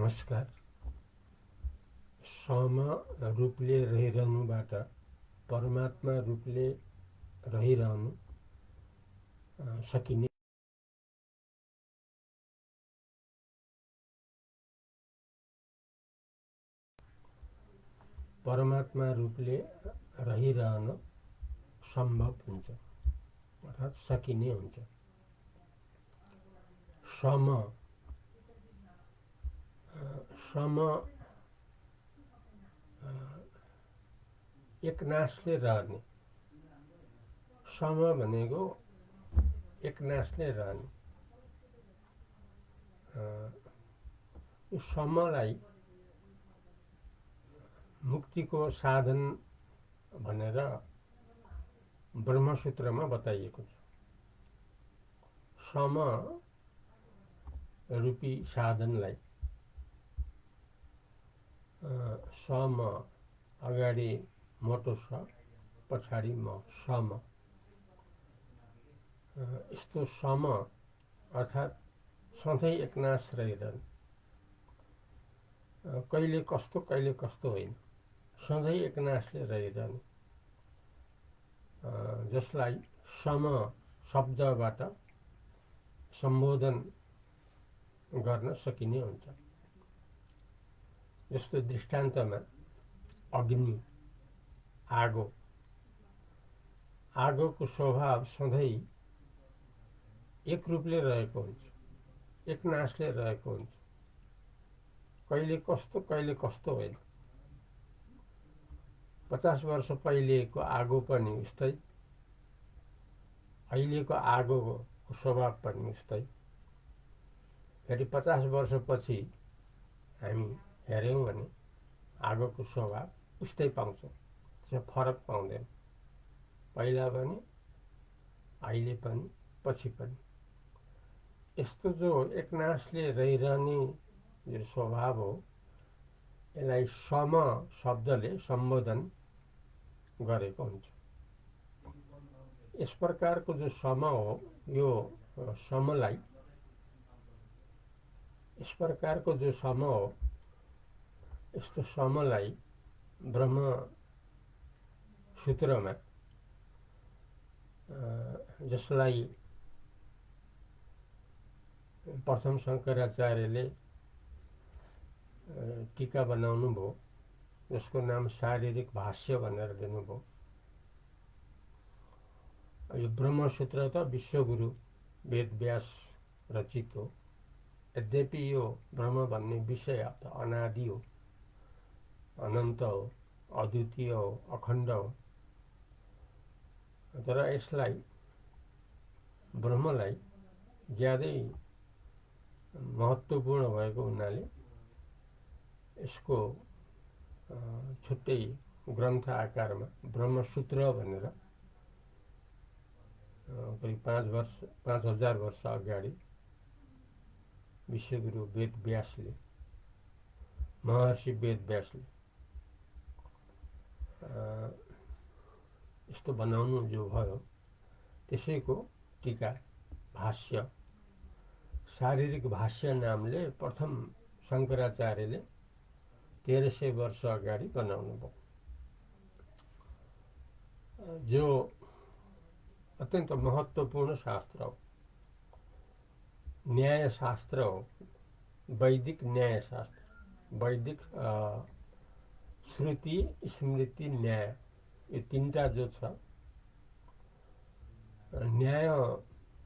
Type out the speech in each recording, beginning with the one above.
नमस्कार। सम रूपले रहिरहनुबाट परमात्मा रूपले रहिरहनु सकिने। परमात्मा रूपले रहिरहन सम्भव हुन्छ अर्थात् सकिने हुन्छ। सम एकनासले रहने। सम भनेको एकनासले रहने। यो समलाई मुक्तिको साधन भनेर ब्रह्मसूत्रमा बताइएको छ। सम रूपी साधनलाई सम अगाडि मोटो स पछाडि म सम, यस्तो सम अर्थात् सधैँ एकनास रहिरहने। कहिले कस्तो कहिले कस्तो होइन, सधैँ एकनासले रहिरहने, जसलाई सम शब्दबाट सम्बोधन गर्न सकिने हुन्छ। जस्तो दृष्टान्तमा अग्नि, आगो। आगोको स्वभाव सधैँ एक रूपले रहेको हुन्छ, एकनासले रहेको हुन्छ, कहिले कस्तो होइन। 50 वर्ष पहिलेको आगो पनि उस्तै, अहिलेको आगोको स्वभाव पनि उस्तै। फेरि 50 वर्षपछि हामी हेऱ्यौँ भने आगोको स्वभाव उस्तै पाउँछौँ, त्यसमा फरक पाउँदैन। पहिला पनि, अहिले पनि, पछि पनि। यस्तो जो एकनासले रहिरहने जो स्वभाव हो, यसलाई सम शब्दले सम्बोधन गरेको हुन्छ। यस प्रकारको जो सम हो, यो समलाई, यस प्रकारको जो सम हो, यस्तो समलाई ब्रह्म सूत्रमा, जसलाई प्रथम शङ्कराचार्यले टीका बनाउनु भयो, जसको नाम शारीरिक भाष्य भनेर दिनुभयो। यो ब्रह्मसूत्र त विश्वगुरु वेदव्यास रचित हो। यद्यपि यो ब्रह्म भन्ने विषय त अनादि हो, अनन्त हो, अद्वितीय हो, अखण्ड हो। तर यसलाई, ब्रह्मलाई ज्यादै महत्त्वपूर्ण भएको हुनाले यसको छुट्टै ग्रन्थ आकारमा ब्रह्मसूत्र भनेर करिब 5000 वर्ष अगाडि विश्वगुरु वेदव्यासले, महर्षि वेदव्यासले यस्तो बनाउनु जो भयो, त्यसैको टीका भाष्य, शारीरिक भाष्य नामले प्रथम शङ्कराचार्यले 1300 वर्ष अगाडि बनाउनु भयो, जो अत्यन्त महत्त्वपूर्ण शास्त्र हो, न्यायशास्त्र हो, वैदिक न्यायशास्त्र। वैदिक श्रुति, स्मृति, न्याय, यो तीनटा जो छ, न्याय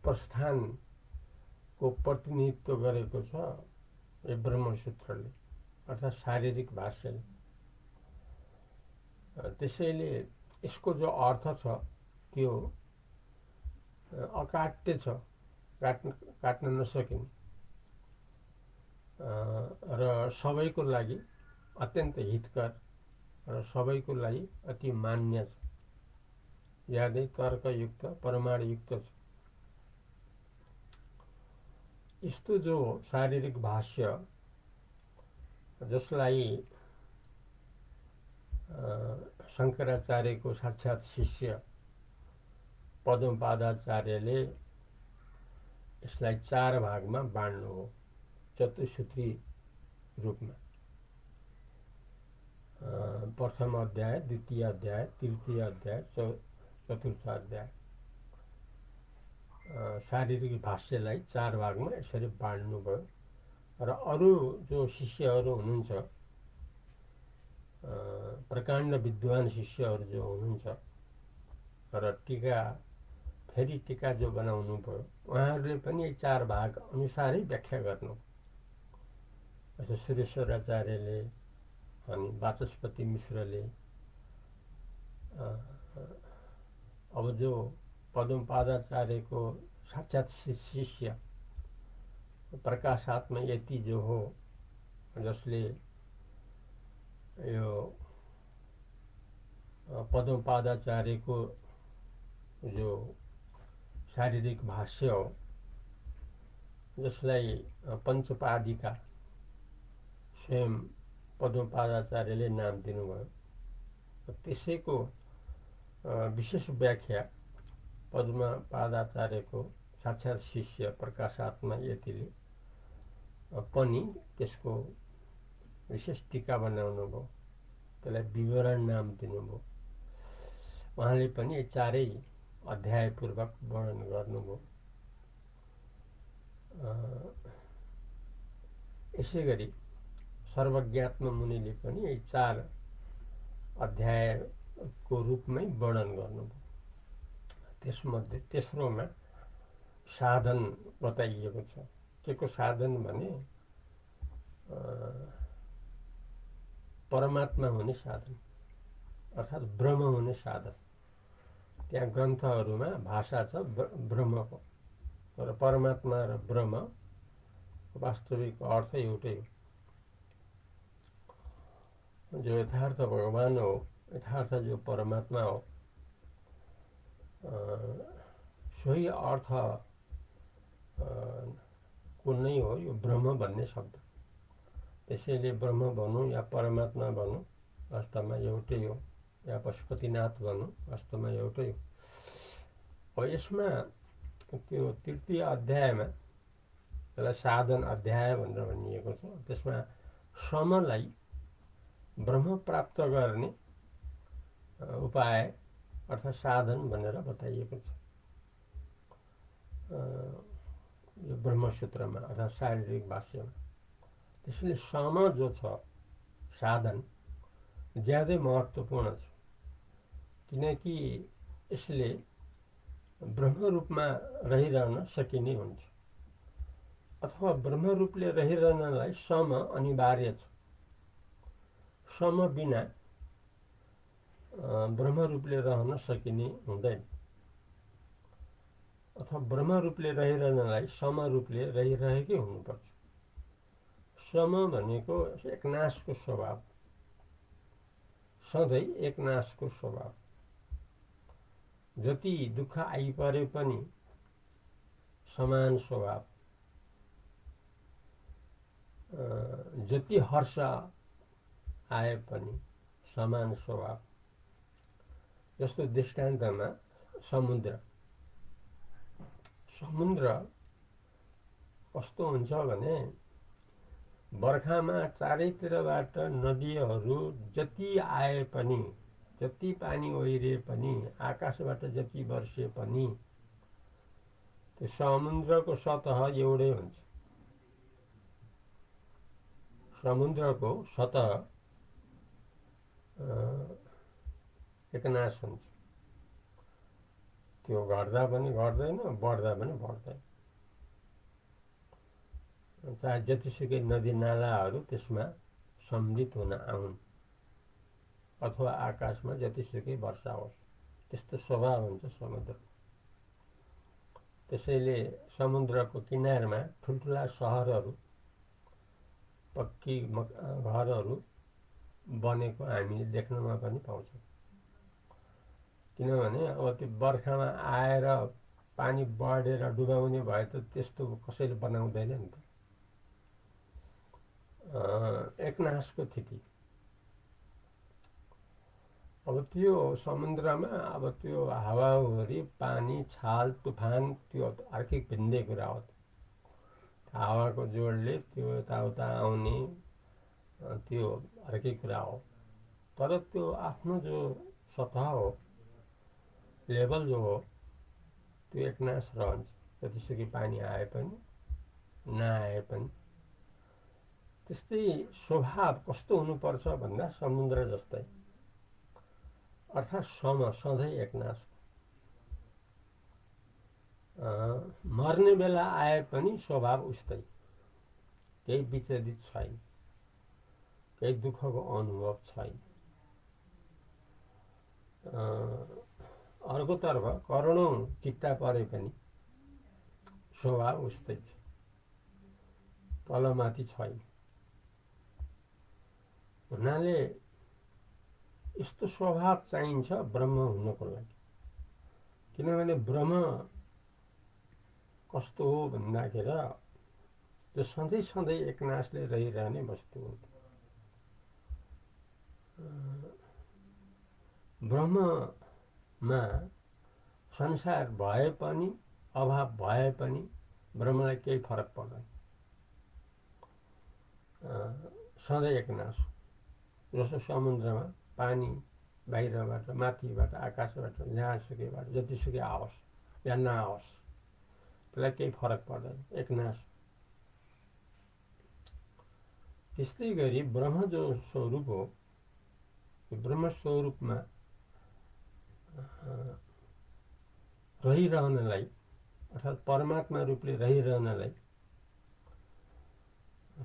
प्रस्थानको प्रतिनिधित्व गरेको छ यो ब्रह्मसूत्रले, अर्थात् शारीरिक भाष्यले। त्यसैले यसको जो अर्थ छ त्यो अकाट्य छ, काट्न नसकिने र सबैको लागि अत्यन्त हितकर र सबैको लागि अति मान्य छ, ज्यादै तर्कयुक्त, प्रमाणयुक्त छ। यस्तो जो शारीरिक भाष्य, जसलाई शङ्कराचार्यको साक्षात् शिष्य पद्मपादाचार्यले यसलाई 4 भागमा बाँड्नु हो, चतुसूत्री रूपमा प्रथम अध्याय, द्वितीय अध्याय, तृतीय अध्याय, चतुर्थ अध्याय शारीरिक भाष्यलाई 4 भागमा यसरी बाँड्नुभयो। र अरू जो शिष्यहरू हुनुहुन्छ, प्रकाण्ड विद्वान शिष्यहरू जो हुनुहुन्छ र फेरि टीका जो बनाउनु भयो, उहाँहरूले पनि यी 4 भाग अनुसारै व्याख्या गर्नु। जस्तो सुरेश्वराचार्यले अनि वाचस्पति मिश्रले, अब जो पद्मपादाचार्यको साक्षात् शिष्य प्रकाशात्मा यति जो हो, जसले यो पद्मपादाचार्यको जो शारीरिक भाष्य हो, जसलाई पञ्चपादिका स्वयं पद्मपादाचार्यले नाम दिनुभयो, त्यसैको विशेष व्याख्या पद्मपादाचार्यको साक्षात् शिष्य प्रकाशात्मा यतिले पनि त्यसको विशेष टीका बनाउनु भयो, त्यसलाई विवरण नाम दिनुभयो। उहाँले पनि यी 4 अध्यायपूर्वक वर्णन गर्नुभयो। यसै गरी सर्वज्ञात्म मुनिले पनि यी 4 अध्यायको रूपमै वर्णन गर्नुभयो। त्यसमध्ये तेस्रोमा साधन बताइएको छ। के को साधन भने परमात्मा हुने साधन, अर्थात् ब्रह्म हुने साधन। त्यहाँ ग्रन्थहरूमा भाषा छ ब्रह्मको, तर परमात्मा र ब्रह्म वास्तविक अर्थ एउटै हो। जो यथार्थ भगवान हो, यथार्थ जो परमात्मा हो, सोही अर्थ को नै हो यो ब्रह्म भन्ने शब्द। त्यसैले ब्रह्म भनौँ या परमात्मा भनौँ, वास्तवमा एउटै हो, या पशुपतिनाथ भनौँ, वास्तवमा एउटै हो। यसमा त्यो तृतीय अध्यायमा त्यसलाई साधन अध्याय भनेर भनिएको छ। त्यसमा समलाई ब्रह्म प्राप्त गर्ने उपाय अर्थात् साधन भनेर बताइएको छ यो ब्रह्मसूत्रमा अर्थात् शारीरिक भाष्यमा। त्यसैले सम जो छ साधन ज्यादै महत्त्वपूर्ण छ, किनकि यसले ब्रह्म रूपमा रहिरहन सकिने हुन्छ, अथवा ब्रह्म रूपले रहिरहनलाई सम अनिवार्य छ। सम बिना ब्रह्म रूपले रहन सकिने हुँदैन, अथवा ब्रह्म रूपले रहिरहनलाई सम रूपले रहिरहेकै हुनुपर्छ। सम भनेको एकनाशको स्वभाव, सधैँ एकनाशको स्वभाव। जति दुःख आइपरे पनि समान स्वभाव, जति हर्ष आए पनि समान स्वभाव। जस्तो दृष्टान्तमा समुद्र कस्तो हुन्छ भने बर्खामा चारैतिरबाट नदीहरू जति आए पनि, जति पानी ओइरे पनि, आकाशबाट जति वर्षे पनि त्यो समुद्रको सतह एउटै हुन्छ। समुद्रको सतह एकनाश हुन्छ, त्यो घट्दा पनि घट्दैन, बढ्दा पनि बढ्दैन। चाहे जतिसुकै नदी नालाहरू त्यसमा सम्मिलित हुन आउन्, अथवा आकाशमा जतिसुकै वर्षा होस्, त्यस्तो स्वभाव हुन्छ समुद्र। त्यसैले समुद्रको किनारमा ठुल्ठुला सहरहरू, पक्की घरहरू बनेको हामीले देख्नमा पनि पाउँछौँ। किनभने अब त्यो बर्खामा आएर पानी बढेर डुबाउने भए त त्यस्तो कसैले बनाउँदैन नि त। एकनाशको स्थिति। अब त्यो समुद्रमा अब त्यो हावाहुरी, पानी, छाल, तुफान त्यो अर्कै भिन्दै कुरा हो। हावाको जोडले त्यो यताउता आउने, त्यो अर्कै कुरा हो। तर त्यो आफ्नो जो सतह हो, लेभल जो हो, त्यो एकनास रहन्छ। जतिसुकै पानी आए पनि नआए पनि। त्यस्तै स्वभाव कस्तो हुनुपर्छ भन्दा समुद्र जस्तै, अर्थात् सधैँ एकनास। मर्ने बेला आए पनि स्वभाव उस्तै, केही विचलित छैन, केही दुःखको अनुभव छैन। अर्कोतर्फ करोडौँ चिट्टा परे पनि स्वभाव उस्तै छ, तलमाथि छैन। हुनाले यस्तो स्वभाव चाहिन्छ ब्रह्म हुनको लागि। किनभने ब्रह्म कस्तो हो भन्दाखेरि त्यो सधैँ सधैँ एकनासले रहिरहने वस्तु हो। ब्रह्ममा संसार भए पनि अभाव भए पनि ब्रह्मलाई केही फरक पर्दैन, सधैँ एकनास। जस्तो समुद्रमा पानी बाहिरबाट, माथिबाट, आकाशबाट, जहाँसुकैबाट, जतिसुकै आओस् या नआओस्, त्यसलाई केही फरक पर्दैन, एकनास। त्यस्तै गरी ब्रह्म जो स्वरूप हो, ब्रह्म स्वरूपमा रहिरहनलाई, अर्थात् परमात्मा रूपले रहिरहनलाई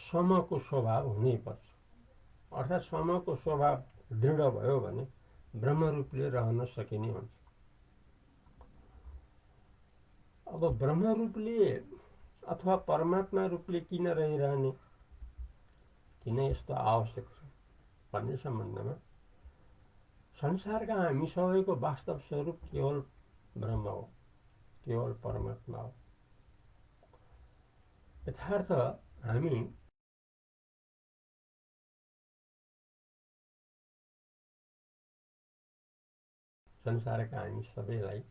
समको स्वभाव हुनैपर्छ। अर्थात् समको स्वभाव दृढ भयो भने ब्रह्म रूपले रहन सकिने हुन्छ। अब ब्रह्म रूपले अथवा परमात्मा रूपले किन रहिरहने, किन यस्तो आवश्यक छ भन्ने सम्बन्धमा संसारका हामी सबैको वास्तव स्वरूप केवल ब्रह्म हो, केवल परमात्मा हो। यथार्थ हामी संसारका हामी सबैलाई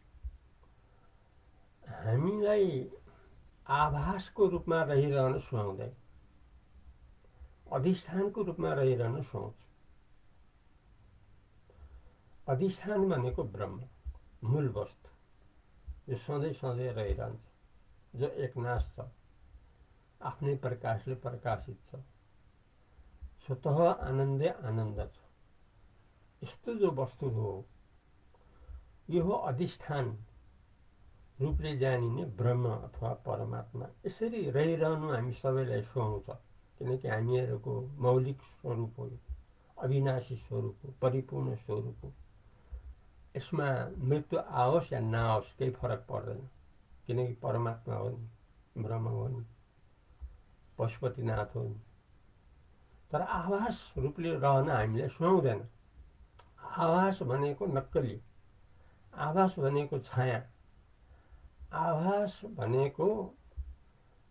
हामीलाई आभासको रूपमा रहिरहन सुहाउँदैन, अधिष्ठानको रूपमा रहिरहन सुहाउँछ। अधिष्ठान भनेको ब्रह्म, मूल वस्तु, जो सधैँ सधैँ रहिरहन्छ, जो एकनाश छ, आफ्नै प्रकाशले प्रकाशित छ, स्वतः आनन्दै आनन्द छ। यस्तो जो वस्तु हो, यो हो अधिष्ठान रूपले जानिने ब्रह्म अथवा परमात्मा। यसरी रहिरहनु हामी सबैलाई सुहाउँछ, किनकि हामीहरूको मौलिक स्वरूप हो, अविनाशी स्वरूप हो, परिपूर्ण स्वरूप हो। यसमा मृत्यु आओस् या नआओस् केही फरक पर्दैन, किनकि परमात्मा हो नि, ब्रह्म हो नि, पशुपतिनाथ हो नि। तर आभास रूपले रहन हामीलाई सुहाउँदैन। आभास भनेको नक्कली, आभास भनेको छाया, आभास भनेको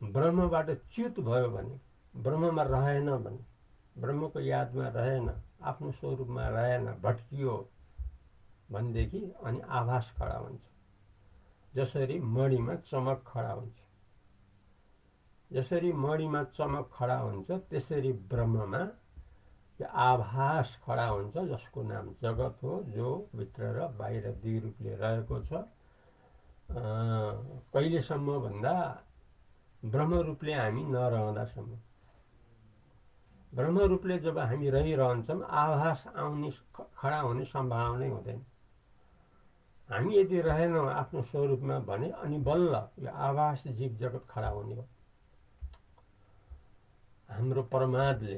ब्रह्मबाट च्युत भयो भने, ब्रह्ममा रहेन भने, ब्रह्मको यादमा रहेन, आफ्नो स्वरूपमा रहेन, भट्कियो भनेदेखि अनि आभास खडा हुन्छ। जसरी मणिमा चमक खडा हुन्छ, जसरी मणिमा चमक खडा हुन्छ, त्यसरी ब्रह्ममा यो आभास खडा हुन्छ, जसको नाम जगत हो, जो भित्र र बाहिर दुई रूपले रहेको छ। कहिलेसम्म भन्दा ब्रह्म रूपले हामी नरहँदासम्म। ब्रह्म रूपले जब हामी रहिरहन्छौँ, आभास आउने खडा हुने सम्भावना हुँदैन। हामी यदि रहेनौँ आफ्नो स्वरूपमा भने अनि बल्ल यो आभास जीव जगत खडा हुने हो। हाम्रो प्रमादले,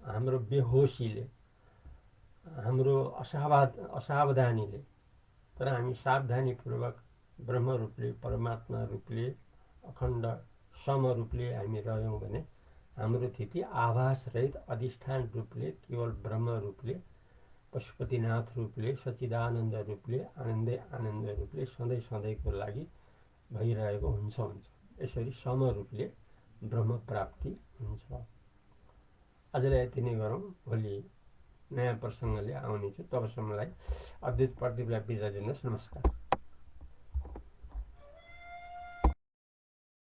हाम्रो बेहोसीले, हाम्रो असावधानीले, तर हामी सावधानीपूर्वक ब्रह्म रूपले, परमात्मा रूपले, अखण्ड सम रूपले हामी रह्यौँ भने हाम्रो स्थिति आभास रहित अधिष्ठान रूपले, केवल ब्रह्म रूपले, पशुपतिनाथ रूपले, सच्चिदानन्द रूपले, आनन्दै आनन्द रूपले सधैँ सधैँको लागि भइरहेको हुन्छ। यसरी सम रूपले ब्रह्म प्राप्ति हुन्छ। आजलाई यति नै गरौँ, भोलि नयाँ प्रसङ्गले आउनेछु। तबसम्मलाई अद्वैत प्रदीपलाई बिदा दिनुहोस्। नमस्कार।